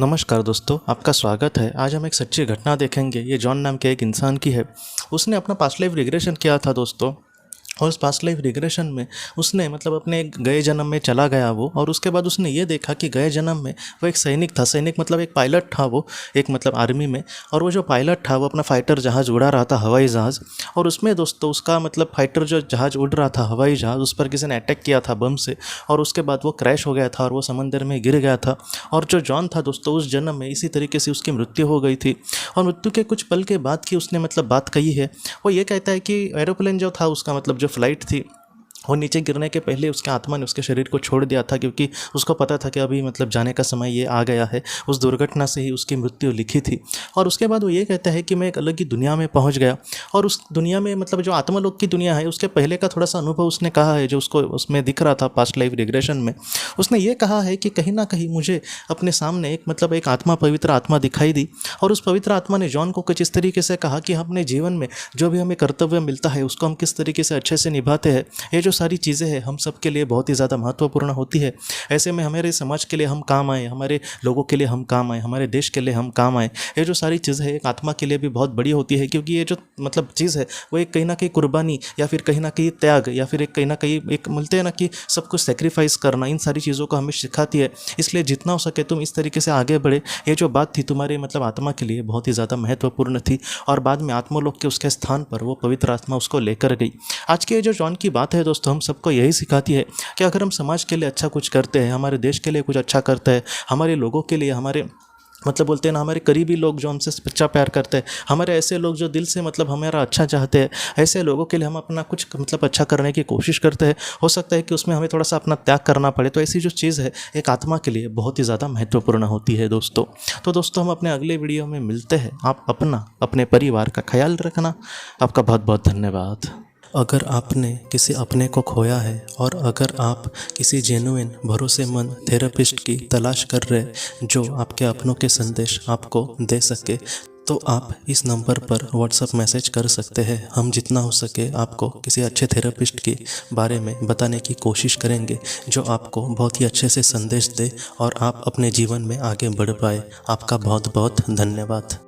नमस्कार दोस्तों, आपका स्वागत है। आज हम एक सच्ची घटना देखेंगे। ये जॉन नाम के एक इंसान की है। उसने अपना पास्ट लाइफ रिग्रेशन किया था दोस्तों। और उस पास्ट लाइफ रिग्रेशन में उसने अपने गए जन्म में चला गया वो, और उसके बाद उसने ये देखा कि गए जन्म में वो एक सैनिक था। सैनिक मतलब एक पायलट था वो, एक आर्मी में। और वो जो पायलट था वो अपना फाइटर जहाज़ उड़ा रहा था, हवाई जहाज़। और उसमें दोस्तों उसका फाइटर जो जहाज़ उड़ रहा था, हवाई जहाज़, उस पर किसी ने अटैक किया था बम से। और उसके बाद वो क्रैश हो गया था और वो समंदर में गिर गया था। और जो जॉन था दोस्तों, उस जन्म में इसी तरीके से उसकी मृत्यु हो गई थी। और मृत्यु के कुछ पल के बाद की उसने बात कही है। वो ये कहता है कि एरोप्लेन जो था उसका जो फ्लाइट थी, वो नीचे गिरने के पहले उसके आत्मा ने उसके शरीर को छोड़ दिया था, क्योंकि उसको पता था कि अभी जाने का समय ये आ गया है। उस दुर्घटना से ही उसकी मृत्यु लिखी थी। और उसके बाद वो ये कहता है कि मैं एक अलग ही दुनिया में पहुंच गया। और उस दुनिया में जो आत्मलोक की दुनिया है, उसके पहले का थोड़ा सा अनुभव उसने कहा है, जो उसको उसमें दिख रहा था पास्ट लाइफ रिग्रेशन में। उसने ये कहा है कि कहीं ना कहीं मुझे अपने सामने एक आत्मा, पवित्र आत्मा दिखाई दी। और उस पवित्र आत्मा ने जॉन को कुछ इस तरीके से कहा कि अपने जीवन में जो भी हमें कर्तव्य मिलता है उसको हम किस तरीके से अच्छे से निभाते हैं। ये जो सारी चीज़ें हैं हम सब के लिए बहुत ही ज़्यादा महत्वपूर्ण होती है। ऐसे में हमारे समाज के लिए हम काम आए, हमारे लोगों के लिए हम काम आए, हमारे देश के लिए हम काम आए। ये जो सारी चीज़ें हैं एक आत्मा के लिए भी बहुत बड़ी होती है, क्योंकि ये जो चीज़ है वो एक कहीं ना कहीं कुर्बानी, या फिर कहीं ना कहीं त्याग, या फिर एक कहीं ना कहीं एक मिलते हैं ना कि सब कुछ सेक्रीफाइस करना, इन सारी चीज़ों को हमें सिखाती है। इसलिए जितना हो सके तुम इस तरीके से आगे बढ़े। ये जो बात थी तुम्हारे आत्मा के लिए बहुत ही ज़्यादा महत्वपूर्ण थी। और बाद में आत्मलोक के उसके स्थान पर वो पवित्र आत्मा उसको लेकर गई। आज के जो जॉन की बात है दोस्तों, हम सबको यही सिखाती है कि अगर हम समाज के लिए अच्छा कुछ करते हैं, हमारे देश के लिए कुछ अच्छा करते हैं, हमारे लोगों के लिए, हमारे बोलते हैं ना, हमारे करीबी लोग जो हमसे सच्चा प्यार करते हैं, हमारे ऐसे लोग जो दिल से हमारा अच्छा चाहते हैं, ऐसे लोगों के लिए हम अपना कुछ अच्छा करने की कोशिश करते हैं। हो सकता है कि उसमें हमें थोड़ा सा अपना त्याग करना पड़े। तो ऐसी जो चीज़ है एक आत्मा के लिए बहुत ही ज़्यादा महत्वपूर्ण होती है दोस्तों। तो दोस्तों, हम अपने अगले वीडियो में मिलते हैं। आप अपने परिवार का ख्याल रखना। आपका बहुत बहुत धन्यवाद। अगर आपने किसी अपने को खोया है, और अगर आप किसी जेन्युइन भरोसेमंद थेरेपिस्ट की तलाश कर रहे जो आपके अपनों के संदेश आपको दे सके, तो आप इस नंबर पर व्हाट्सएप मैसेज कर सकते हैं। हम जितना हो सके आपको किसी अच्छे थेरेपिस्ट के बारे में बताने की कोशिश करेंगे, जो आपको बहुत ही अच्छे से संदेश दे और आप अपने जीवन में आगे बढ़ पाए। आपका बहुत बहुत धन्यवाद।